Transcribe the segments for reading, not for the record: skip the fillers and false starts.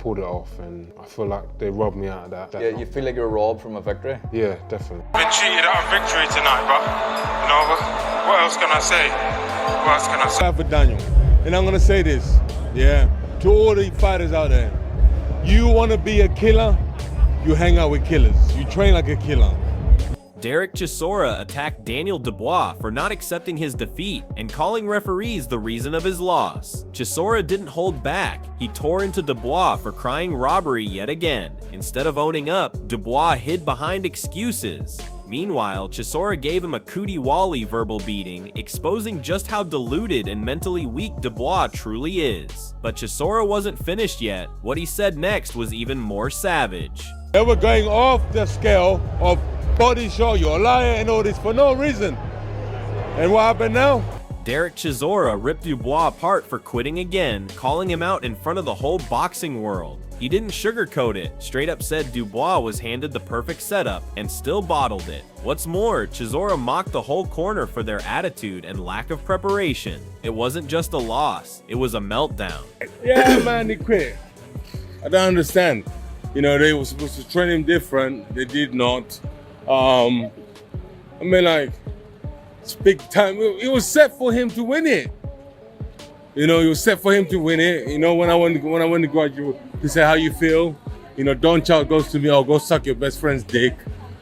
pulled it off, and I feel like they robbed me out of that. Yeah, you feel like you're robbed from a victory? Yeah, definitely. Been cheated out of victory tonight, but you know, what else can I say? What else can I say? For Daniel, and I'm gonna say this, yeah, to all the fighters out there, you want to be a killer, you hang out with killers. You train like a killer. Derek Chisora attacked Daniel Dubois for not accepting his defeat and calling referees the reason of his loss. Chisora didn't hold back. He tore into Dubois for crying robbery yet again. Instead of owning up, Dubois hid behind excuses. Meanwhile, Chisora gave him a cootie wally verbal beating, exposing just how deluded and mentally weak Dubois truly is. But Chisora wasn't finished yet. What he said next was even more savage. They were going off the scale of body show, you're a liar and all this for no reason. And what happened now? Derek Chisora ripped Dubois apart for quitting again, calling him out in front of the whole boxing world. He didn't sugarcoat it, straight up said Dubois was handed the perfect setup and still bottled it. What's more, Chisora mocked the whole corner for their attitude and lack of preparation. It wasn't just a loss, it was a meltdown. Yeah, man, they quit. I don't understand. You know, they were supposed to train him different, they did not. I mean, like, it's big time. It was set for him to win it. You know, it was set for him to win it. You know, when I went to graduate, he said, "How you feel?" You know, Don Child goes to me, "Oh, go suck your best friend's dick."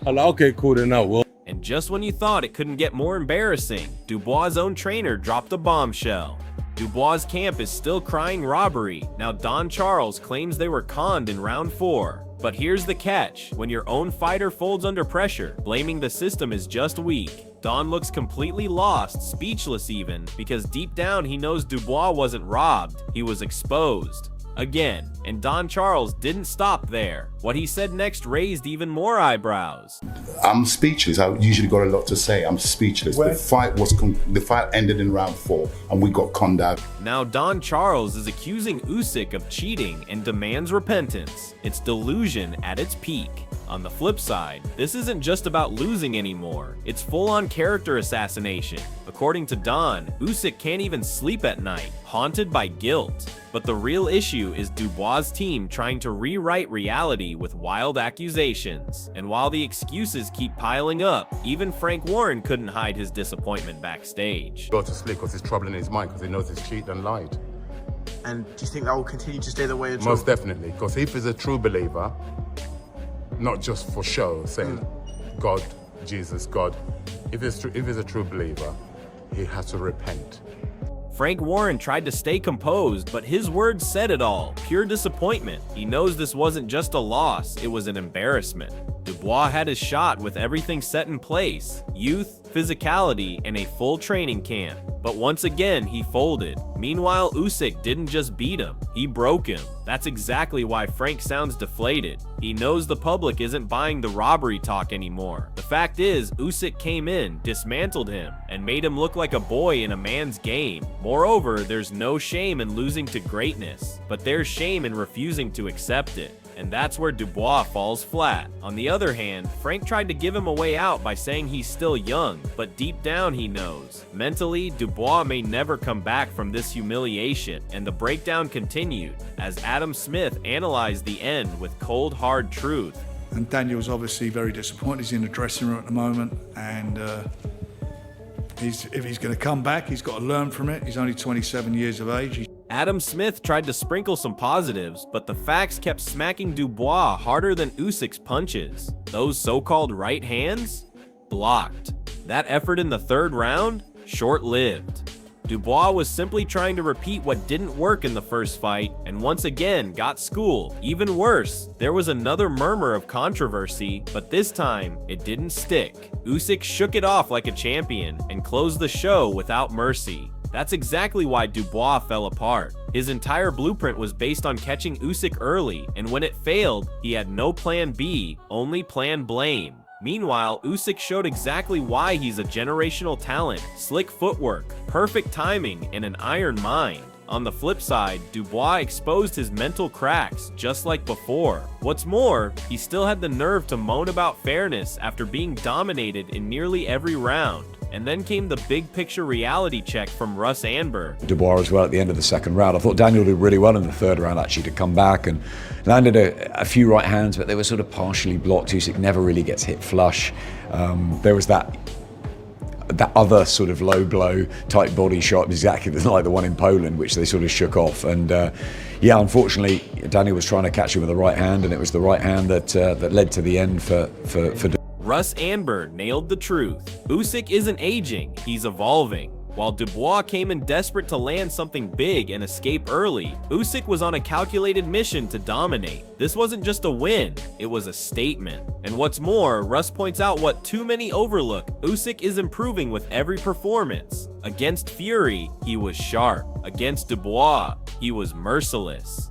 I'm like, "Okay, cool, then I will." And just when you thought it couldn't get more embarrassing, Dubois' own trainer dropped a bombshell. Dubois' camp is still crying robbery. Now Don Charles claims they were conned in round 4. But here's the catch, when your own fighter folds under pressure, blaming the system is just weak. Don looks completely lost, speechless even, because deep down he knows Dubois wasn't robbed, he was exposed. Again, and Don Charles didn't stop there. What he said next raised even more eyebrows. I'm speechless. I usually got a lot to say. I'm speechless. The fight ended in round 4 and we got conned out. Now Don Charles is accusing Usyk of cheating and demands repentance. It's delusion at its peak. On the flip side, this isn't just about losing anymore. It's full-on character assassination. According to Don, Usyk can't even sleep at night, haunted by guilt. But the real issue is Dubois' team trying to rewrite reality with wild accusations. And while the excuses keep piling up, even Frank Warren couldn't hide his disappointment backstage. Go to sleep because he's troubling his mind because he knows he's cheated and lied. And do you think that will continue to stay the way? Most definitely, because if he's a true believer, not just for show, saying God, Jesus, God. If he's a true believer, he has to repent. Frank Warren tried to stay composed, but his words said it all. Pure disappointment. He knows this wasn't just a loss, it was an embarrassment. Dubois had his shot with everything set in place. Youth, physicality, and a full training camp. But once again, he folded. Meanwhile, Usyk didn't just beat him, he broke him. That's exactly why Frank sounds deflated. He knows the public isn't buying the robbery talk anymore. The fact is, Usyk came in, dismantled him, and made him look like a boy in a man's game. Moreover, there's no shame in losing to greatness, but there's shame in refusing to accept it. And that's where Dubois falls flat. On the other hand, Frank tried to give him a way out by saying he's still young, but deep down he knows. Mentally, Dubois may never come back from this humiliation, and the breakdown continued as Adam Smith analyzed the end with cold, hard truth. And Daniel's obviously very disappointed. He's in the dressing room at the moment, and if he's going to come back, he's got to learn from it. He's only 27 years of age. Adam Smith tried to sprinkle some positives, but the facts kept smacking Dubois harder than Usyk's punches. Those so-called right hands? Blocked. That effort in the 3rd round? Short-lived. Dubois was simply trying to repeat what didn't work in the first fight, and once again got schooled. Even worse, there was another murmur of controversy, but this time, it didn't stick. Usyk shook it off like a champion, and closed the show without mercy. That's exactly why Dubois fell apart. His entire blueprint was based on catching Usyk early, and when it failed, he had no plan B, only plan blame. Meanwhile, Usyk showed exactly why he's a generational talent: slick footwork, perfect timing, and an iron mind. On the flip side, Dubois exposed his mental cracks, just like before. What's more, he still had the nerve to moan about fairness after being dominated in nearly every round. And then came the big picture reality check from Russ Anber. Dubois as well at the end of the second round. I thought Daniel did really well in the third round actually to come back and landed a few right hands, but they were sort of partially blocked. Usyk never really gets hit flush. There was that other sort of low blow type body shot, exactly like the one in Poland, which they sort of shook off. And yeah, unfortunately, Daniel was trying to catch him with the right hand, and it was the right hand that led to the end for Russ Anber nailed the truth. Usyk isn't aging, he's evolving. While Dubois came in desperate to land something big and escape early, Usyk was on a calculated mission to dominate. This wasn't just a win, it was a statement. And what's more, Russ points out what too many overlook: Usyk is improving with every performance. Against Fury, he was sharp. Against Dubois, he was merciless.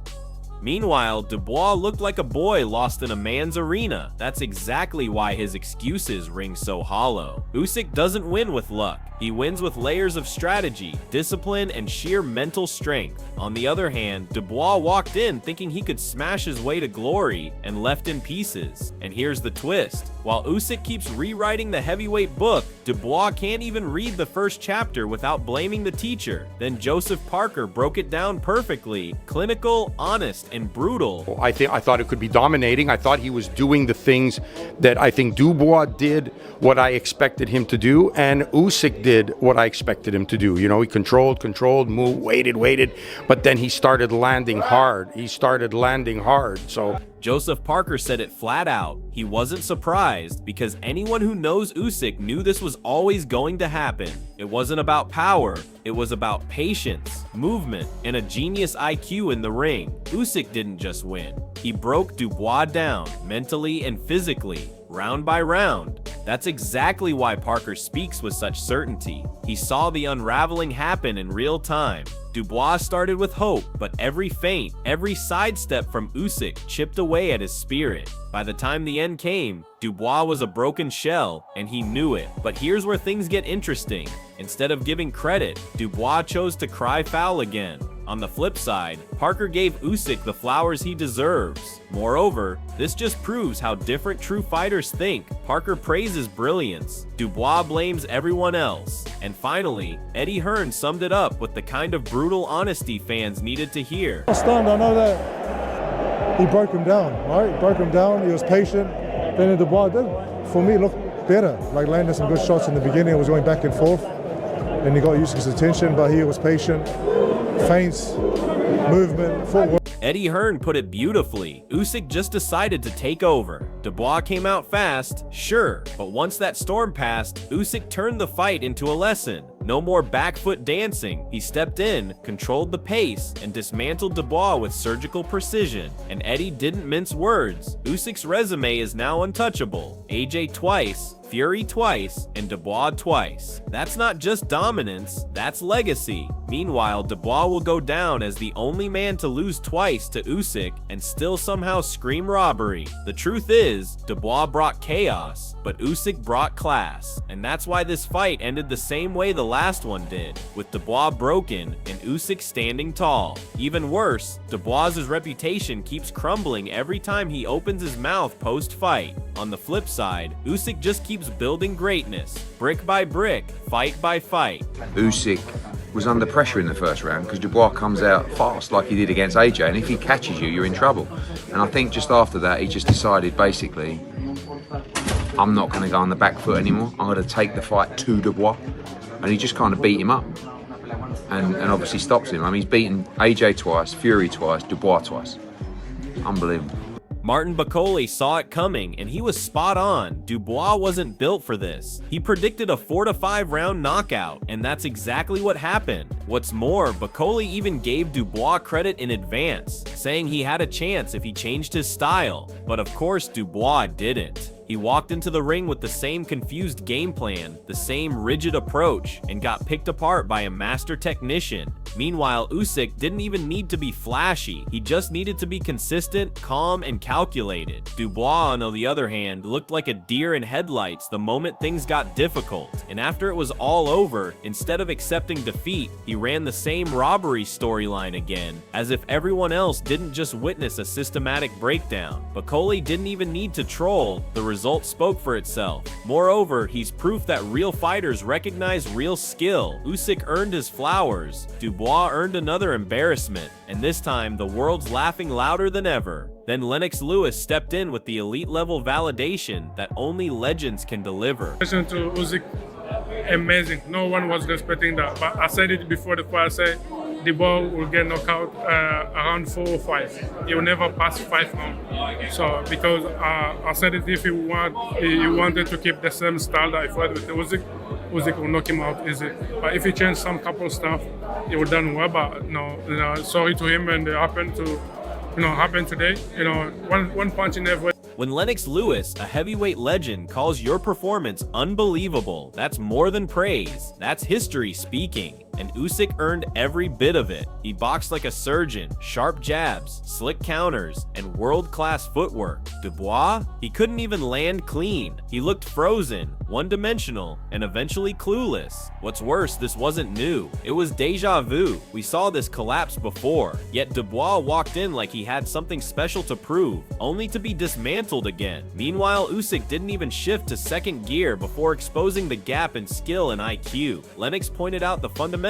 Meanwhile, Dubois looked like a boy lost in a man's arena. That's exactly why his excuses ring so hollow. Usyk doesn't win with luck. He wins with layers of strategy, discipline, and sheer mental strength. On the other hand, Dubois walked in thinking he could smash his way to glory and left in pieces. And here's the twist. While Usyk keeps rewriting the heavyweight book, Dubois can't even read the first chapter without blaming the teacher. Then Joseph Parker broke it down perfectly. Clinical, honest, and brutal. I thought it could be dominating. I thought he was doing the things that I think Dubois did what I expected him to do, and Usyk did what I expected him to do. You know, he controlled, moved, waited, but then he started landing hard. So Joseph Parker said it flat out. He wasn't surprised because anyone who knows Usyk knew this was always going to happen. It wasn't about power, it was about patience, movement, and a genius IQ in the ring. Usyk didn't just win. He broke Dubois down mentally and physically, round by round. That's exactly why Parker speaks with such certainty. He saw the unraveling happen in real time. Dubois started with hope, but every feint, every sidestep from Usyk chipped away at his spirit. By the time the end came, Dubois was a broken shell, and he knew it. But here's where things get interesting. Instead of giving credit, Dubois chose to cry foul again. On the flip side, Parker gave Usyk the flowers he deserves. Moreover, this just proves how different true fighters think. Parker praises brilliance, Dubois blames everyone else. And finally, Eddie Hearn summed it up with the kind of brutal honesty fans needed to hear. I know that he broke him down, right? He broke him down, he was patient. Then Dubois did, for me, looked better. Like landed some good shots in the beginning, it was going back and forth. And he got Usyk's attention, but he was patient. Feints, movement, footwork. Eddie Hearn put it beautifully. Usyk just decided to take over. Dubois came out fast, sure, but once that storm passed, Usyk turned the fight into a lesson. No more back foot dancing. He stepped in, controlled the pace, and dismantled Dubois with surgical precision. And Eddie didn't mince words. Usyk's resume is now untouchable. AJ twice, Fury twice, and Dubois twice. That's not just dominance, that's legacy. Meanwhile, Dubois will go down as the only man to lose twice to Usyk and still somehow scream robbery. The truth is, Dubois brought chaos, but Usyk brought class. And that's why this fight ended the same way the last one did, with Dubois broken and Usyk standing tall. Even worse, Dubois' reputation keeps crumbling every time he opens his mouth post-fight. On the flip side, Usyk just keeps building greatness, brick by brick, fight by fight. Usyk was under pressure in the first round because Dubois comes out fast like he did against AJ, and if he catches you, you're in trouble. And I think just after that, he just decided basically, I'm not going to go on the back foot anymore. I'm going to take the fight to Dubois. And he just kind of beat him up and obviously stops him. I mean, he's beaten AJ twice, Fury twice, Dubois twice. Unbelievable. Martin Bakole saw it coming, and he was spot on. Dubois wasn't built for this. He predicted a 4 to 5 round knockout, and that's exactly what happened. What's more, Bakole even gave Dubois credit in advance, saying he had a chance if he changed his style. But of course, Dubois didn't. He walked into the ring with the same confused game plan, the same rigid approach, and got picked apart by a master technician. Meanwhile, Usyk didn't even need to be flashy. He just needed to be consistent, calm, and calculated. Dubois, on the other hand, looked like a deer in headlights the moment things got difficult. And after it was all over, instead of accepting defeat, he ran the same robbery storyline again, as if everyone else didn't just witness a systematic breakdown. But Coley didn't even need to troll. The result spoke for itself. Moreover, he's proof that real fighters recognize real skill. Usyk earned his flowers. Dubois earned another embarrassment, and this time the world's laughing louder than ever. Then Lennox Lewis stepped in with the elite level validation that only legends can deliver. To Usyk, amazing. No one was respecting that. But I said it before the fight. I said Dubois will get knocked out around 4 or 5. He will never pass 5 rounds. So because I said it, if he wanted to keep the same style that he fought with Usyk will knock him out easy. But if he changed some couple of stuff, it would done well. But no, sorry to him, and it happened today. One punch in every. When Lennox Lewis, a heavyweight legend, calls your performance unbelievable, that's more than praise. That's history speaking. And Usyk earned every bit of it. He boxed like a surgeon, sharp jabs, slick counters, and world-class footwork. Dubois, he couldn't even land clean. He looked frozen, one-dimensional, and eventually clueless. What's worse, this wasn't new. It was deja vu. We saw this collapse before. Yet Dubois walked in like he had something special to prove, only to be dismantled again. Meanwhile, Usyk didn't even shift to second gear before exposing the gap in skill and IQ. Lennox pointed out the fundamentals: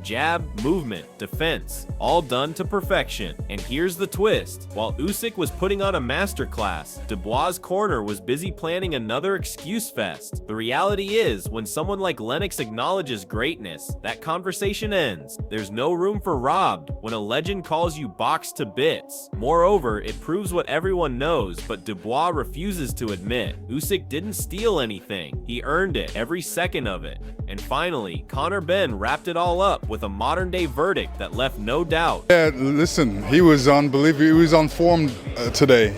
jab, movement, defense, all done to perfection. And here's the twist. While Usyk was putting on a masterclass, Dubois' corner was busy planning another excuse fest. The reality is, when someone like Lennox acknowledges greatness, that conversation ends. There's no room for robbed when a legend calls you boxed to bits. Moreover, it proves what everyone knows, but Dubois refuses to admit. Usyk didn't steal anything. He earned it, every second of it. And finally, Conor Benn wrapped it all up with a modern-day verdict that left no doubt. Yeah, listen, he was unbelievable. He was on form today.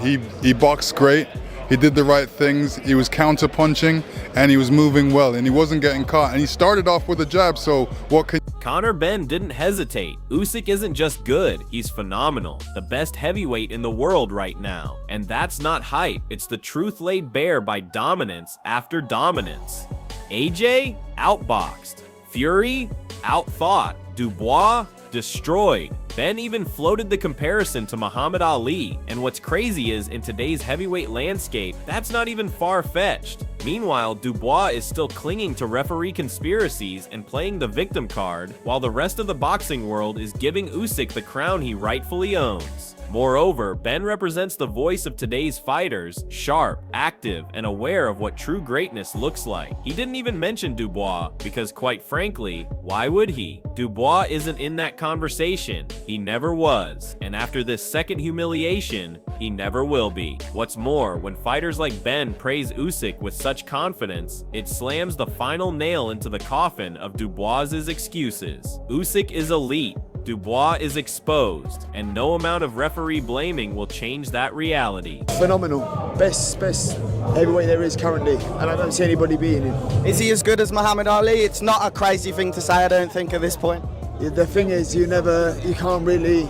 He boxed great. He did the right things. He was counter-punching, and he was moving well, and he wasn't getting caught. And he started off with a jab, so what can... Conor Benn didn't hesitate. Usyk isn't just good, he's phenomenal. The best heavyweight in the world right now. And that's not hype. It's the truth laid bare by dominance after dominance. AJ? Outboxed. Fury? Outthought. Dubois? Destroyed. Ben even floated the comparison to Muhammad Ali, and what's crazy is, in today's heavyweight landscape, that's not even far-fetched. Meanwhile, Dubois is still clinging to referee conspiracies and playing the victim card, while the rest of the boxing world is giving Usyk the crown he rightfully owns. Moreover, Ben represents the voice of today's fighters, sharp, active, and aware of what true greatness looks like. He didn't even mention Dubois, because quite frankly, why would he? Dubois isn't in that conversation. He never was. And after this second humiliation, he never will be. What's more, when fighters like Ben praise Usyk with such confidence, it slams the final nail into the coffin of Dubois' excuses. Usyk is elite. Dubois is exposed, and no amount of referee blaming will change that reality. Phenomenal. Best heavyweight there is currently, and I don't see anybody beating him. Is he as good as Muhammad Ali? It's not a crazy thing to say, I don't think, at this point. The thing is, you can't really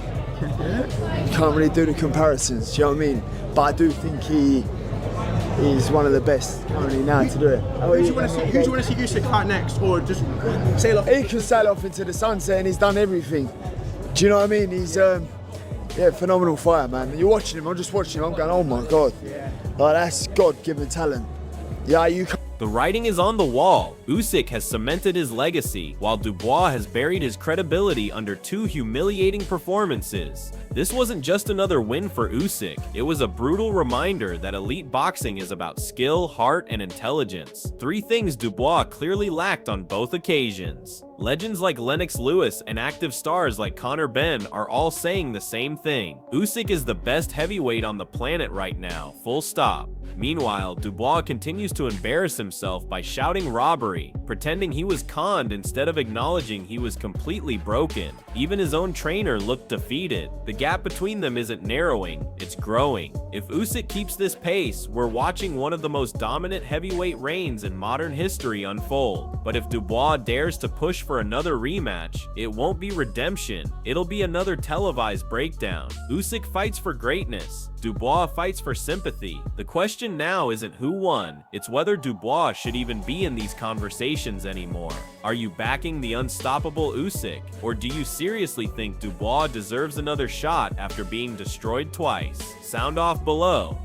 do the comparisons, do you know what I mean? But I do think he's one of the best currently now to do it. Who do you want to see Usyk fight next, or just sail off? He can sail off into the sunset, and he's done everything. Do you know what I mean? He's phenomenal fighter, man. You're watching him. I'm just watching him. I'm going, oh my god, like that's God-given talent. Yeah, you. The writing is on the wall. Usyk has cemented his legacy, while Dubois has buried his credibility under 2 humiliating performances. This wasn't just another win for Usyk. It was a brutal reminder that elite boxing is about skill, heart, and intelligence. 3 things Dubois clearly lacked on both occasions. Legends like Lennox Lewis and active stars like Conor Benn are all saying the same thing. Usyk is the best heavyweight on the planet right now, full stop. Meanwhile, Dubois continues to embarrass himself by shouting robbery, pretending he was conned instead of acknowledging he was completely broken. Even his own trainer looked defeated. The gap between them isn't narrowing, it's growing. If Usyk keeps this pace, we're watching one of the most dominant heavyweight reigns in modern history unfold. But if Dubois dares to push for another rematch, it won't be redemption, it'll be another televised breakdown. Usyk fights for greatness, Dubois fights for sympathy. The question now isn't who won, it's whether Dubois should even be in these conversations anymore. Are you backing the unstoppable Usyk, or do you seriously think Dubois deserves another shot after being destroyed twice? Sound off below.